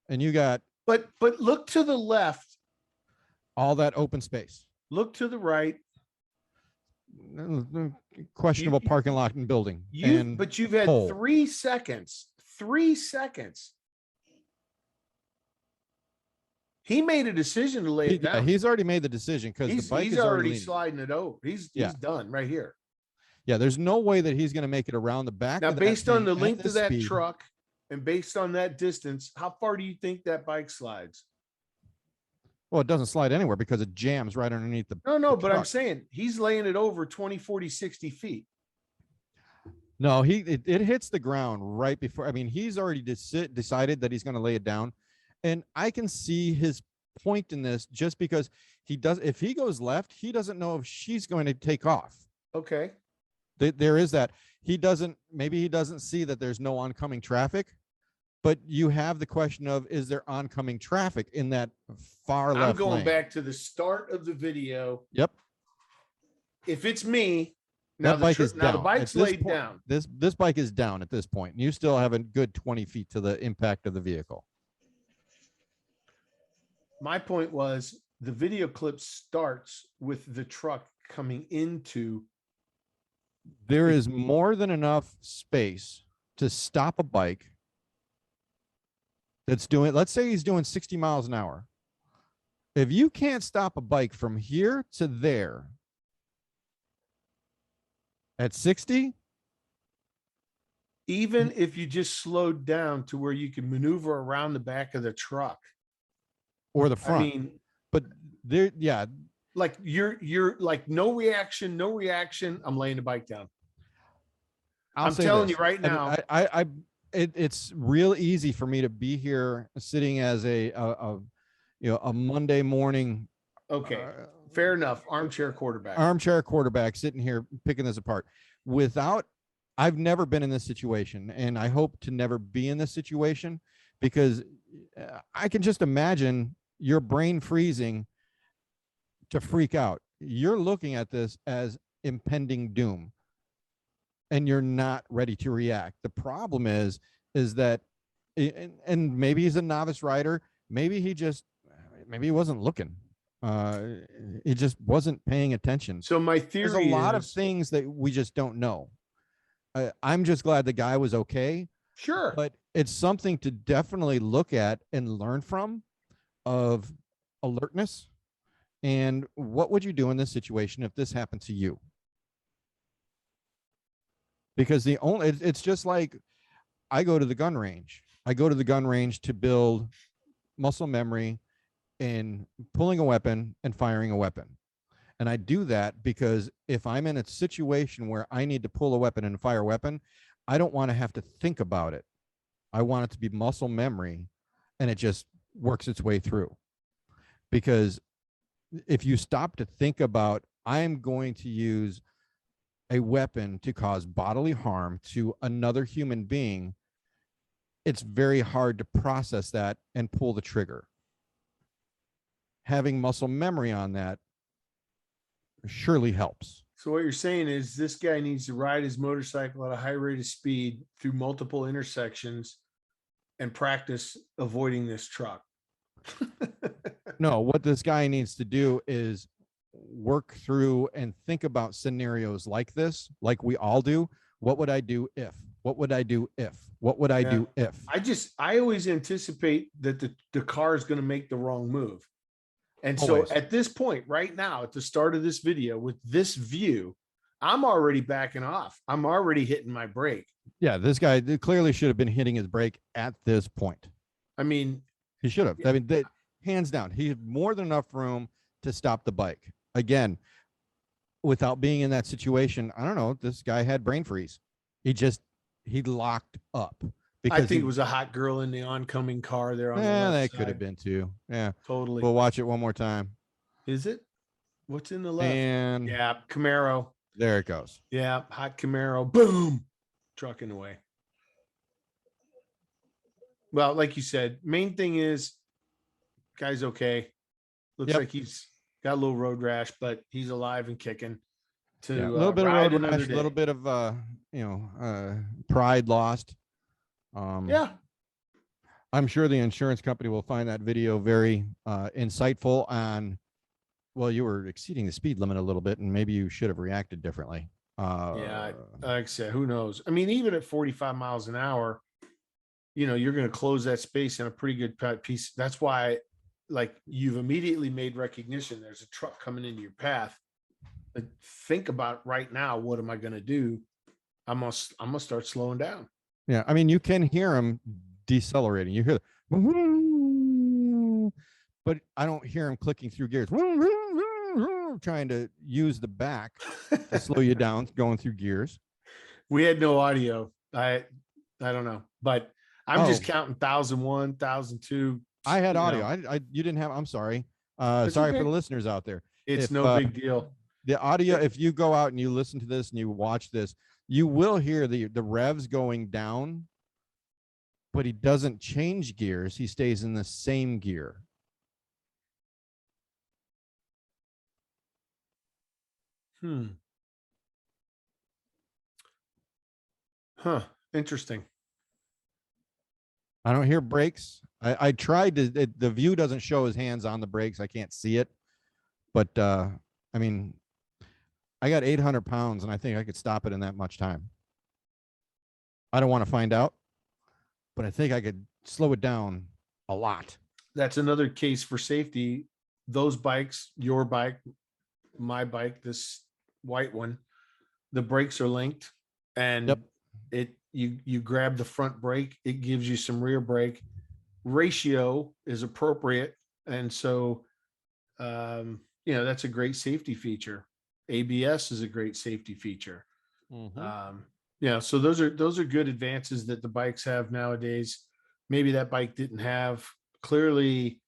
A: And you got
B: But look to the left,
A: all that open space.
B: look to the right.
A: Questionable parking lot and building.
B: But you've had
A: pole.
B: 3 seconds. 3 seconds. He made a decision to lay it
A: Yeah,
B: down.
A: he's already made the decision because the bike
B: He's
A: is already
B: already
A: leaning.
B: sliding it over. He's
A: Yeah.
B: done right here.
A: Yeah, there's no way that he's going to make it around the back.
B: Now,
A: of that
B: based on
A: thing
B: the
A: at
B: length
A: this
B: of that
A: speed.
B: truck and based on that distance, how far do you think that bike slides?
A: Well, it doesn't slide anywhere because it jams right underneath the.
B: No,
A: the
B: but I'm
A: truck.
B: saying he's laying it over 20, 40, 60 feet.
A: No, it hits the ground right before. I mean, he's already decided that he's going to lay it down, and I can see his point in this just because he does. If he goes left, he doesn't know if she's going to take off.
B: Okay.
A: There is that. Maybe he doesn't see that there's no oncoming traffic, but you have the question of, is there oncoming traffic in that far left
B: I'm going
A: lane?
B: back to the start of the video.
A: Yep.
B: If it's me, now
A: That bike is
B: now the
A: down.
B: bike's
A: At this
B: laid
A: point-
B: down.
A: This bike is down at this point. You still have a good 20 feet to the impact of the vehicle.
B: My point was the video clip starts with the truck coming into.
A: There is more than enough space to stop a bike that's doing, let's say he's doing 60 miles an hour. If you can't stop a bike from here to there at 60,
B: Even if you just slowed down to where you can maneuver around the back of the truck.
A: or the front,
B: I mean,
A: but there, yeah,
B: like you're like no reaction. I'm laying the bike down. I'm
A: say
B: telling
A: this.
B: you right now.
A: It's real easy for me to be here sitting as a Monday morning
B: Okay, fair enough. Armchair quarterback.
A: armchair quarterback sitting here picking this apart I've never been in this situation, and I hope to never be in this situation, because I can just imagine your brain freezing to freak out. You're looking at this as impending doom, and you're not ready to react. The problem is that, and maybe he's a novice rider. Maybe he wasn't looking. He just wasn't paying attention.
B: So my theory
A: There's a lot of
B: is-
A: things that we just don't know. I'm just glad the guy was okay,
B: Sure.
A: but it's something to definitely look at and learn from, of alertness. And what would you do in this situation if this happened to you? Because it's just like, I go to the gun range. I go to the gun range to build muscle memory in pulling a weapon and firing a weapon. And I do that because if I'm in a situation where I need to pull a weapon and fire a weapon, I don't want to have to think about it. I want it to be muscle memory, and it just works its way through. Because if you stop to think about, I'm going to use a weapon to cause bodily harm to another human being, it's very hard to process that and pull the trigger. Having muscle memory on that surely helps.
B: So what you're saying is this guy needs to ride his motorcycle at a high rate of speed through multiple intersections and practice avoiding this truck.
A: No, what this guy needs to do is work through and think about scenarios like this, like we all do. What would I do if? What would I do if? What would I do if?
B: I always anticipate that the car is going to make the wrong move. And so
A: Always.
B: at this point, right now, at the start of this video, with this view, I'm already backing off. I'm already hitting my brake.
A: Yeah, this guy clearly should have been hitting his brake at this point.
B: I mean,
A: He should have. I mean, hands down, he had more than enough room to stop the bike. Again, without being in that situation, I don't know. This guy had brain freeze. He locked up
B: I
A: because
B: think it was a hot girl in the oncoming car there on the
A: yeah,
B: left
A: that
B: side.
A: could have been too. Yeah,
B: Totally.
A: we'll watch it one more time.
B: Is it? What's in the left?
A: And
B: Yeah, Camaro.
A: there it goes.
B: Yeah, hot Camaro. Boom, trucking away. Well, like you said, main thing is, guy's okay. Looks
A: Yep.
B: like he's got a little road rash, but he's alive and kicking. To
A: Yeah, a little bit of
B: ride
A: road
B: another
A: rash, a little
B: day.
A: bit of pride lost.
B: Yeah,
A: I'm sure the insurance company will find that video very insightful on, well, you were exceeding the speed limit a little bit and maybe you should have reacted differently.
B: yeah. Like I said, who knows? I mean, even at 45 miles an hour, you're going to close that space in a pretty good piece. That's why, like, you've immediately made recognition. There's a truck coming into your path. But think about right now, what am I going to do? I'm gonna start slowing down.
A: Yeah, I mean, you can hear him decelerating. You hear the, but I don't hear him clicking through gears, trying to use the back to slow you down, going through gears.
B: We had no audio. I don't know, but I'm just
A: Oh.
B: counting 1,001, 1,002.
A: I had audio. You didn't have. I'm sorry.
B: That's
A: Sorry
B: okay.
A: for the listeners out there.
B: It's
A: If,
B: no big deal.
A: The audio, if you go out and you listen to this and you watch this, you will hear the revs going down, but he doesn't change gears. He stays in the same gear.
B: Huh. Interesting.
A: I don't hear brakes. I tried to, the view doesn't show his hands on the brakes. I can't see it, but I mean, I got 800 pounds and I think I could stop it in that much time. I don't want to find out, but I think I could slow it down a lot.
B: That's another case for safety. Those bikes, your bike, my bike, this white one, the brakes are linked, and
A: Yep.
B: you grab the front brake, it gives you some rear brake. Ratio is appropriate, and so that's a great safety feature. ABS is a great safety feature. So those are good advances that the bikes have nowadays. Maybe that bike didn't have. Clearly,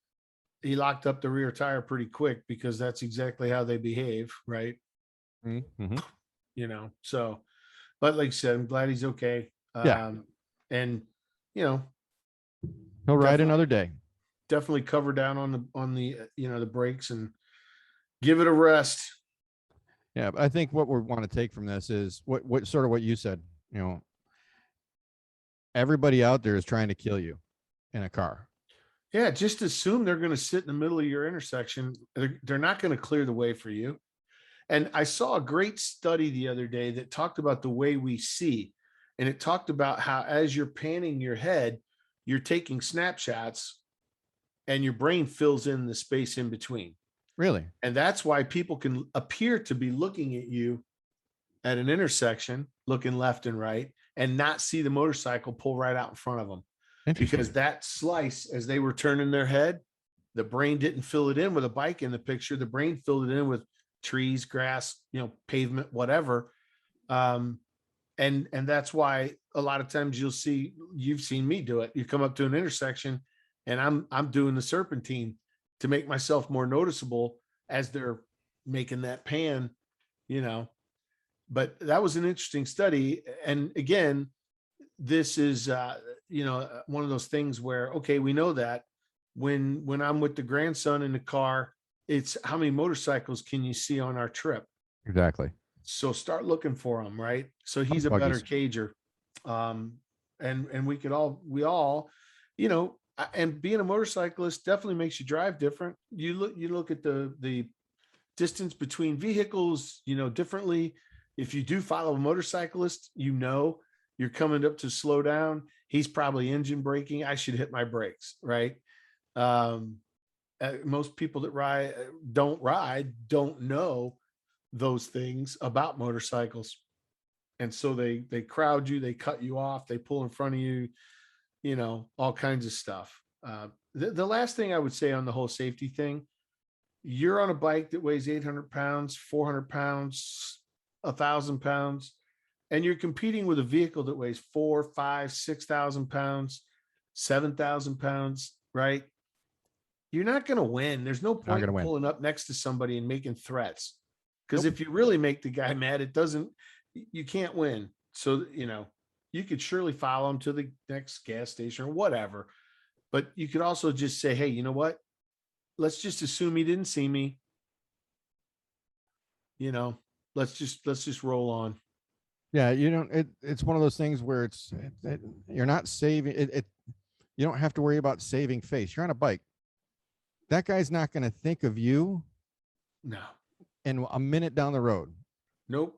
B: he locked up the rear tire pretty quick because that's exactly how they behave, right?
A: Mm-hmm.
B: So, but like I said, I'm glad he's okay.
A: Yeah.
B: And
A: he'll ride another day.
B: Definitely cover down on the the brakes and give it a rest.
A: Yeah, but I think what we want to take from this is what sort of what you said. Everybody out there is trying to kill you in a car.
B: Yeah, just assume they're going to sit in the middle of your intersection. They're not going to clear the way for you. And I saw a great study the other day that talked about the way we see. And it talked about how as you're panning your head, you're taking snapshots and your brain fills in the space in between.
A: Really?
B: And that's why people can appear to be looking at you at an intersection, looking left and right, and not see the motorcycle pull right out in front of them. Because that slice, as they were turning their head, the brain didn't fill it in with a bike in the picture. The brain filled it in with trees, grass, pavement, whatever. And that's why a lot of times you've seen me do it. You come up to an intersection and I'm doing the serpentine to make myself more noticeable as they're making that pan, but that was an interesting study. And again, this is, one of those things where, okay, we know that when I'm with the grandson in the car, it's how many motorcycles can you see on our trip?
A: Exactly.
B: So start looking for them, right? So he's a better cager. And we all, and being a motorcyclist definitely makes you drive different. You look at the distance between vehicles, differently. If you do follow a motorcyclist, you're coming up to slow down. He's probably engine braking. I should hit my brakes, right? most people that don't know those things about motorcycles. And so they crowd you, they cut you off, they pull in front of you, all kinds of stuff. The last thing I would say on the whole safety thing, you're on a bike that weighs 800 pounds, 400 pounds, 1,000 pounds, and you're competing with a vehicle that weighs 4, 5, 6,000 pounds, 7,000 pounds, right? You're not going to win. There's no point in pulling up next to somebody and making threats. Because if you really make the guy mad, you can't win. So, you could surely follow him to the next gas station or whatever. But you could also just say, hey, you know what? Let's just assume he didn't see me. Let's just roll on.
A: Yeah, it's one of those things where you're not saving it. You don't have to worry about saving face. You're on a bike. That guy's not going to think of you.
B: No.
A: And a minute down the road.
B: Nope.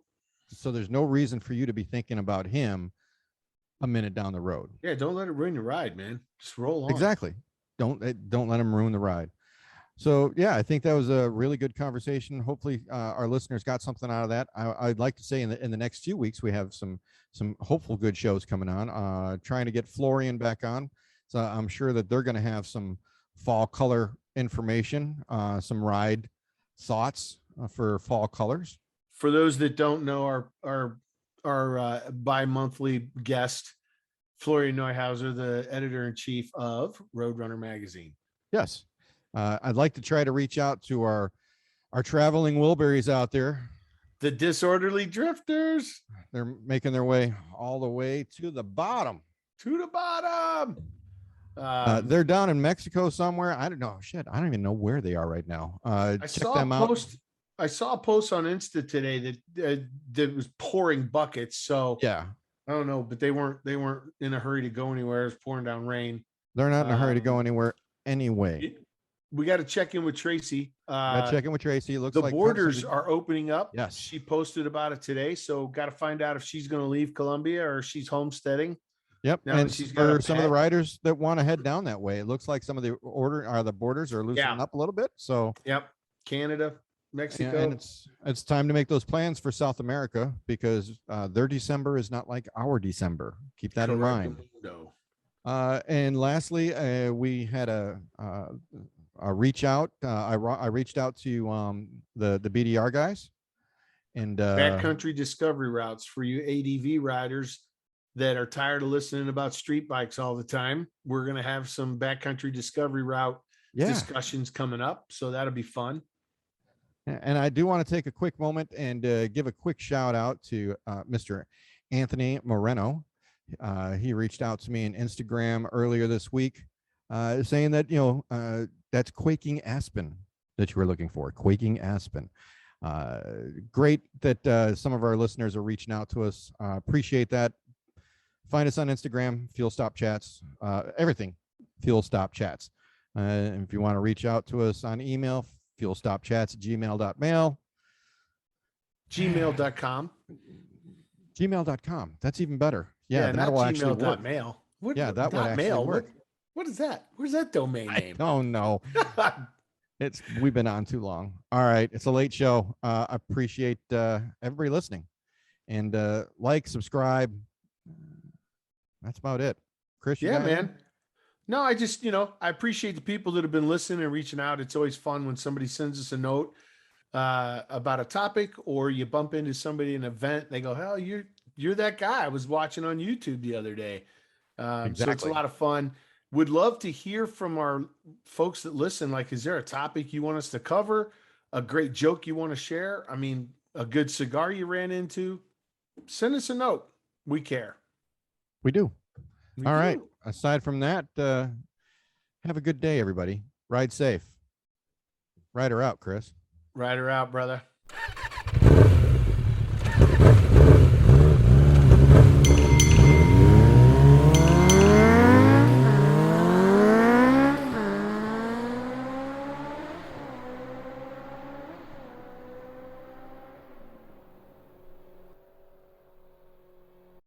A: So there's no reason for you to be thinking about him a minute down the road.
B: Yeah, don't let it ruin your ride, man. Just roll on.
A: Exactly. Don't let him ruin the ride. So yeah, I think that was a really good conversation. Hopefully our listeners got something out of that. I'd like to say in the next few weeks we have some hopeful good shows coming on. Trying to get Florian back on. So I'm sure that they're going to have some fall color information, some ride thoughts for fall colors.
B: For those that don't know, our bi-monthly guest, Florian Neuhauser, the editor-in-chief of Roadrunner magazine.
A: Yes. I'd like to try to reach out to our traveling Wilburys out there.
B: The disorderly drifters.
A: They're making their way all the way to the bottom. They're down in Mexico somewhere. I don't know. Shit, I don't even know where they are right now.
B: I saw a post on Insta today that was pouring buckets. So
A: yeah,
B: I don't know, but they weren't in a hurry to go anywhere. It was pouring down rain.
A: They're not in a hurry to go anywhere anyway.
B: We got to check in with Tracy.
A: It looks
B: the
A: like
B: borders are opening up.
A: Yes,
B: she posted about it today. So got to find out if she's going to leave Colombia or she's homesteading.
A: Yep. And for some of the riders that want to head down that way, it looks like some of the borders are loosening up a little bit. So
B: yep, Canada, Mexico,
A: and it's time to make those plans for South America because their December is not like our December. Keep that in mind. And lastly, we had a reach out. I reached out to the BDR guys and
B: backcountry discovery routes for you ADV riders that are tired of listening about street bikes all the time. We're going to have some backcountry discovery route discussions coming up. So that'll be fun.
A: And I do want to take a quick moment and give a quick shout out to Mr. Anthony Moreno. He reached out to me on Instagram earlier this week saying that, that's Quaking Aspen that you were looking for. Quaking Aspen. Great that some of our listeners are reaching out to us. Appreciate that. Find us on Instagram, Fuel Stop Chats, everything, Fuel Stop Chats. If you want to reach out to us on email, fuelstopchats@gmail.mail.
B: Gmail.com.
A: Gmail.com. That's even better. Yeah,
B: that will actually work.
A: Mail. That would actually work.
B: What is that? Where's that domain name?
A: Oh no. We've been on too long. All right. It's a late show. I appreciate everybody listening and subscribe. That's about it. Chris,
B: yeah, man. No, I just, I appreciate the people that have been listening and reaching out. It's always fun when somebody sends us a note about a topic or you bump into somebody in an event. They go, hell, you're that guy I was watching on YouTube the other day. Exactly. So it's a lot of fun. Would love to hear from our folks that listen. Like, is there a topic you want us to cover? A great joke you want to share? I mean, a good cigar you ran into? Send us a note. We care.
A: We do. All right. Aside from that, have a good day, everybody. Ride safe. Ride her out, Chris.
B: Ride her out, brother.